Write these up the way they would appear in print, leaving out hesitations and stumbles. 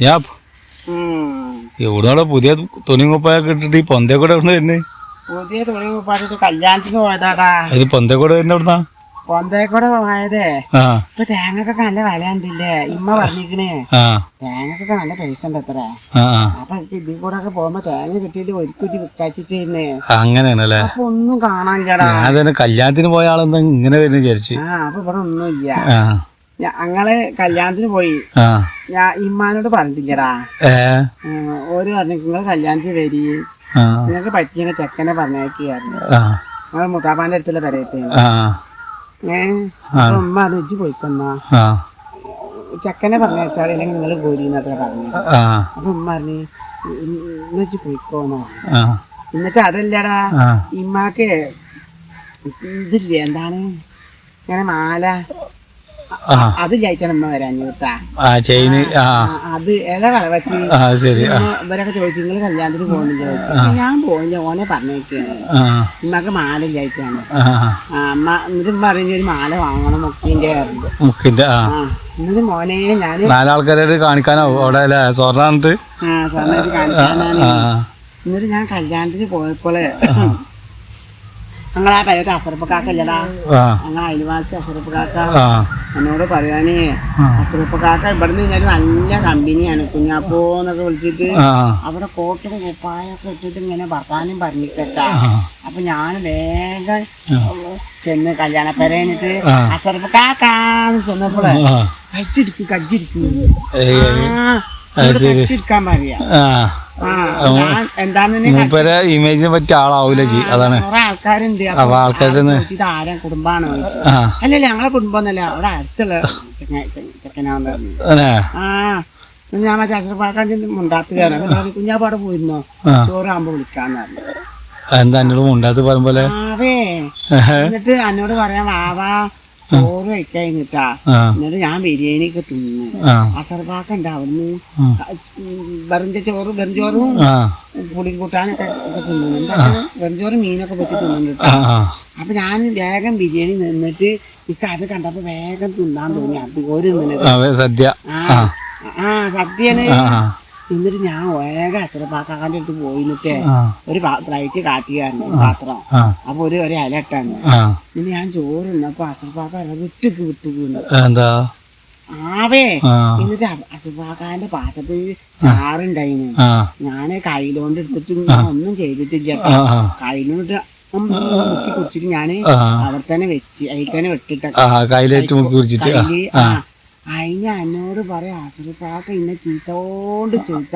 ഞാൻ എവിടെയാണോ പുതിയ തുണി കുപ്പായൊക്കെ ഇട്ടിട്ട് ഈ പൊന്തേക്കൂടെ എവിടെ വരുന്നത്? പുതിയ തുണി കുപ്പായിട്ട് കല്യാണത്തിന് പോയതാടാ. ഇത് പൊന്തേക്കൂടെ വരുന്ന എവിടുന്നാ? പൊന്തേക്കൂടെ പോയതേ. ഇപ്പൊ തേങ്ങക്കൊക്കെ നല്ല വില ഉണ്ടല്ലേ, ഇമ്മ പറഞ്ഞിരിക്കണേ. തേങ്ങക്കൊക്കെ നല്ല പൈസ ഉണ്ട് അത്ര. അപ്പൊ ഇതിൽ കൂടെ ഒക്കെ പോകുമ്പോ തേങ്ങ കിട്ടിയിട്ട് ഒരുക്കുറ്റി വിൽക്കാച്ചിട്ടേ. അങ്ങനെയാണല്ലേ? അപ്പൊ ഒന്നും കാണാനില്ലടാ. ഞാൻ കല്യാണത്തിന് പോയ ആളെന്താ ഇങ്ങനെ വരുന്ന വിചാരിച്ചു. അപ്പൊ ഇവിടെ ഒന്നുമില്ല. ഞങ്ങള് കല്യാണത്തിന് പോയി. ഞാൻ ഇമ്മാനോട് പറഞ്ഞിട്ടില്ലടാ. ഓര് പറഞ്ഞു നിങ്ങള് കല്യാണത്തിന് വരി, നിങ്ങൾക്ക് പറ്റിയ ചെക്കനെ പറഞ്ഞേക്കായിരുന്നു. ഞങ്ങൾ മുത്താപ്പാന്റെ അടുത്തുള്ള പെരയത്തെ. ഉമ്മ അറിയിച്ച് പോയിക്കൊന്നാ ചെക്കനെ പറഞ്ഞാൽ അല്ലെങ്കിൽ നിങ്ങൾ പോരിന്നത്ര പറഞ്ഞു. അപ്പൊ ഉമ്മ പറഞ്ഞു ഇന്ന് പോയിക്കോന്നോ. എന്നിട്ട് അതല്ലടാ, ഇമ്മാക്ക് ഇതില്ലേ എന്താണ് ഇങ്ങനെ മാല, അത് ചായച്ചാണ് ഉമ്മ വരാൻ കേട്ടാ. അത് ഏതാ കളവത്തി. ഇവരൊക്കെ ചോദിച്ചു നിങ്ങള് കല്യാണത്തിന് പോകുന്നില്ല. ഞാൻ പോയില്ല, ഓനെ പറഞ്ഞേക്കാണ്. ഉമ്മക്ക് മാല ചായച്ചാണ്. അമ്മ എന്നിട്ട് ഉമ്മ അറിഞ്ഞ ഒരു മാല വാങ്ങണം മുക്കിന്റെ. എന്നിട്ട് മോനെ ഞാന് നാലാൾക്കാരോട് കാണിക്കാനാവും അവിടെ സ്വർണ്ണ സ്വർണ്ണായിട്ട് കാണിക്കാനാണ്. എന്നിട്ട് ഞാൻ കല്യാണത്തിന് പോയപ്പോള് ഞങ്ങളാ പഴയത്തെ അസറപ്പക്കാക്കല്ലടാ, ഞങ്ങൾ അയൽവാസി അസറപ്പക്കാക്ക എന്നോട് പറയാനേ, അസറപ്പക്കാക്ക ഇവിടുന്ന് കഴിഞ്ഞാൽ നല്ല കമ്പനിയാണ്. കുഞ്ഞാപ്പോന്നൊക്കെ വിളിച്ചിട്ട് അവിടെ കോട്ടും കുപ്പായൊക്കെ ഇട്ടിട്ട് ഇങ്ങനെ വർത്താനം പറഞ്ഞിട്ടാ. അപ്പൊ ഞാൻ വേഗം ചെന്ന് കല്യാണപ്പേരഞ്ഞിട്ട് അസറപ്പക്കാക്കാന്ന് ചെന്നപ്പോളെ കജ്ജിരിക്കും കജ്ജിരിക്കാൻ പറയാ. ഇമേജിനെ പറ്റിയ ആളാവൂല ജി. അതാണ് കുറെ ആൾക്കാരുണ്ട്. ആരാ കുടുംബാണോ? അല്ലല്ല ഞങ്ങളെ കുടുംബമൊന്നുമല്ല, അവിടെ അടുത്തുള്ള ചെക്കനാന്ന് പറഞ്ഞു. ഞാൻ ശാസ്ത്രപ്പാക്കാൻ മുണ്ടാത്തുകയാണ്. കുഞ്ഞാപ്പാടെ പോയിരുന്നോ ചോറാകുമ്പോ വിളിക്കാന്ന് പറഞ്ഞു. എന്താ എന്നോട് മുണ്ടാത്ത് പറയുമ്പോലെ? എന്നിട്ട് എന്നോട് പറയാൻ വാവാ ചോറ് കഴിക്കാഞ്ഞിട്ടാ. എന്നിട്ട് ഞാൻ ബിരിയാണി ഒക്കെ തിന്നു. അസർപ്പാക്കണ്ട അവിടുന്ന് വെറുംചോറും പുളി കൂട്ടാനൊക്കെ തിന്നുന്നുണ്ട്. വെറുംചോറും മീനൊക്കെ വെച്ച് തിന്നുന്നുണ്ട്. അപ്പൊ ഞാൻ വേഗം ബിരിയാണി നിന്നിട്ട് എനിക്ക് അത് കണ്ടപ്പോ വേഗം തിന്നാൻ തോന്നി. അത് ഒരു സദ്യ സദ്യയാണ്. എന്നിട്ട് ഞാൻ വേഗം അസറപ്പാക്കാന്റെ അടുത്ത് പോയിന്നിട്ട് ഒരു പ്ലേറ്റ് കാട്ടിയായിരുന്നു പാത്രം. അപ്പൊ ഒരു ഇല ഇട്ടാണ്. പിന്നെ ഞാൻ ചോറ് തിന്നപ്പോ അസറപ്പാക്ക വിട്ടുപോകുന്നു. ആവേ എന്നിട്ട് അസറപ്പാക്കാന്റെ പാത്രത്തിൽ ചാറുണ്ടായിന്. ഞാൻ കയ്യിലോണ്ട് എടുത്തിട്ട് ഒന്നും ചെയ്തിട്ടില്ല. കയ്യിലോണ്ട് മുക്കി കുടിച്ചിട്ട് ഞാന് അവിടെ തന്നെ വെച്ച് അതിൽ തന്നെ വെട്ടിട്ട് അതിന് എന്നോട് പറയാ അസറപ്പാക്ക ഇന്നെ ചീത്തോണ്ട് ചീത്ത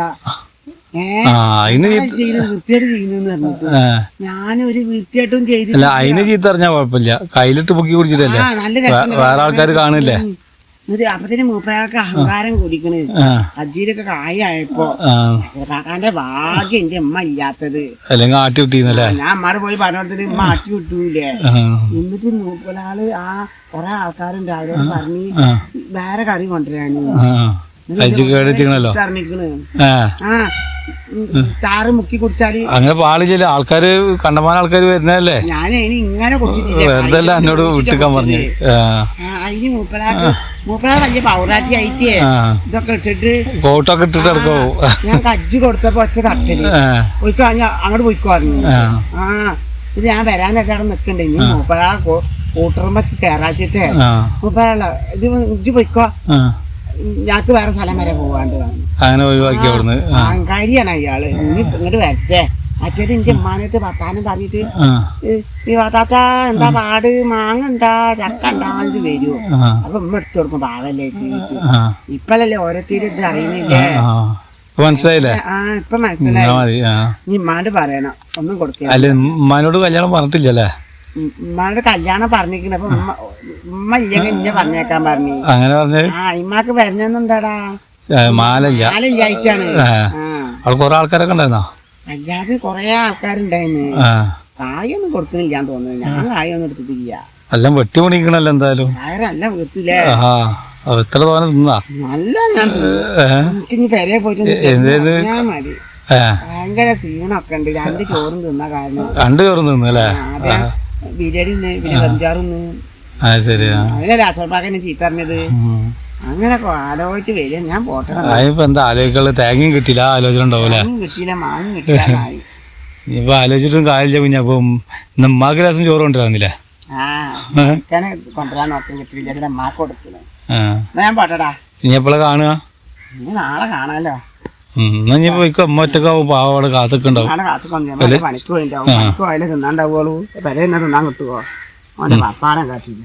വൃത്തിയായിട്ട് ചെയ്യുന്നെന്ന് പറഞ്ഞിട്ട് ഞാനൊരു വൃത്തിയായിട്ടും ചെയ്തില്ല. അതിന് ചീത്ത അറിഞ്ഞാ കുഴപ്പമില്ല, കയ്യിലിട്ട് പൊക്കി കുടിച്ചിട്ടല്ലേ വേറെ ആൾക്കാർ കാണില്ലേ. എന്നിട്ട് അപ്പത്തിന് മൂപ്പരാൾക്ക് അഹങ്കാരം കുടിക്കണ്. അജ്ജിയിലൊക്കെ കായായപ്പോ കാക്കാന്റെ ഭാഗ്യം എന്റെ അമ്മ ഇല്ലാത്തത്. അല്ലെങ്കിൽ ആട്ടി വിട്ടിരുന്നല്ലേ. ഞാൻ അമ്മയുടെ പോയി പറഞ്ഞിട്ട് ഉമ്മ ആട്ടി വിട്ടൂലേ. എന്നിട്ട് മൂപ്പരാള് കൊറേ ആൾക്കാരുണ്ട്, അവരോട് പറഞ്ഞ് വേറെ കറി കൊണ്ടുവരാന് ചാറ് മുക്കി കുടിച്ചാല് അങ്ങനെ പാളില്ല. ആൾക്കാര് കണ്ടമാന ആൾക്കാര് വരുന്നതല്ലേ. ഞാൻ ഇനി ഇങ്ങനെ വെറുതെ എന്നോട് വിട്ടിക്കാൻ പറഞ്ഞു. അതിന് മൂപ്പരാ വലിയ പൗറാറ്റി ആയിട്ടേ ഇതൊക്കെ ഇട്ടിട്ട് കോട്ടൊക്കെ ഇട്ടിട്ട് എടുക്കോ. ഞാൻ കജ്ജ് കൊടുത്തപ്പോ ഒറ്റ തട്ടല് പോയിക്കോ, അങ്ങോട്ട് പോയിക്കോ പറഞ്ഞു. ഇത് ഞാൻ വരാനൊക്കെ അവിടെ നിക്കണ്ടേ. ഇനി മൂപ്പരാ കൂട്ടറുമ്പോ കേറാച്ചിട്ടേ മൂപ്പരാള ഇത് ഇജ്ജ് പോയിക്കോ, ഞങ്ങക്ക് വേറെ സ്ഥലം വരെ പോവാണ്ട് അങ്ങനെ ഒഴിവാക്കി അവിടുന്ന്. അഹങ്കാരിയാണ് അയാള്. ഇനി ഇങ്ങോട്ട് വരട്ടെ. മറ്റേത് എന്റെ ഉമ്മാനത്ത് വർത്താനം പറഞ്ഞിട്ട് ഈ വാത്താത്ത എന്താ പാട്, മാങ്ങ ഉണ്ടാ ചക്ക ഉണ്ടാവാൻ വരുമോ. അപ്പൊ ഉമ്മ എടുത്തു കൊടുക്കും പാവല്ലേ ചെയ്തിട്ട്. ഇപ്പഴല്ലേ ഓരോരുത്തരും ഇത് അറിയുന്നില്ലേ. മനസ്സിലായില്ലേ? ഇപ്പൊ മനസ്സിലായി. നീ ഉമ്മാണ്ട് പറയണം ഒന്നും കൊടുക്കില്ല. അല്ല ഉമ്മാനോട് കല്യാണം പറഞ്ഞിട്ടില്ലല്ലേ? ഉമ്മാനോട് കല്യാണം പറഞ്ഞിരിക്കണ. അപ്പൊ ഉമ്മ ഇല്ലെങ്കിൽ ഇന്നെ പറഞ്ഞേക്കാൻ പറഞ്ഞു. അങ്ങനെ പറഞ്ഞു. ഇമ്മാക്ക് വരുന്നുണ്ടാടാ മാലയില്ലായിട്ടാണ്. അവിടെ കൊറേ ആൾക്കാരൊക്കെ ഉണ്ടായിരുന്നോ? അല്ലാതെ കൊറേ ആൾക്കാരുണ്ടായിരുന്നു. കായൊന്നും കൊടുക്കുന്നില്ലാന്ന് തോന്നുന്നു. ഞാൻ കായൊന്നും എടുത്തിട്ടില്ല. എല്ലാം വെട്ടി പണിക്കണല്ലോ എന്തായാലും. നല്ല വീട്ടില്ലേ എത്ര തോന്നെ തിന്നാ? നല്ല എനിക്കിനി പെരയെ പോയിട്ട് ഞാൻ മതി. ഭയങ്കര ക്ഷീണൊക്കെ ഉണ്ട്. 2 ചോറും തിന്ന കാരണം. 2 ചോറും തിന്നല്ലേ? ബിരിയാണി പിന്നെ വെഞ്ചാറുന്ന്. ശരി. അതിനല്ലേ അസർപ്പാക്കന്നെ ചീത്ത പറഞ്ഞത്. അങ്ങനൊക്കെ ആലോചിച്ച് വരിക. ഞാൻ പോട്ടെ. അതിപ്പോ എന്താ ആലോചിക്കുള്ള തേങ്ങയും കിട്ടിയില്ല, ആലോചന ഉണ്ടാവൂല. കിട്ടിയില്ല, മാങ്ങയും കിട്ടില്ല. ഇനിയിപ്പോ ആലോചിച്ചിട്ടും കാര്യമില്ല. പിന്നെ അപ്പം ഉമ്മാക്ക് രസം ചോറ് കൊണ്ടുവരാന്നില്ലേ? കൊണ്ടുവരാൻ നോക്കാൻ കിട്ടില്ല, അമ്മാക്ക് കൊടുക്കില്ല. ഞാൻ പോട്ടടാ. ഇനി എപ്പോഴാ കാണുക? ഇനി നാളെ കാണാലോ. എന്നാ ഇനി പോയിക്കോ. അമ്മ ഒറ്റക്കാവും, പാവം അവിടെ കാത്തൊക്കെ ഉണ്ടാവും. നാളെ കാത്തുകൊണ്ടു പണിക്ക് പോയിണ്ടാവും. പണിക്ക് പോയാലേ തിന്നാണ്ടാവുള്ളൂ. പെര തന്നെ തിന്നാൻ കിട്ടുവോ? അവന്റെ പപ്പാടം കാട്ടില്ല.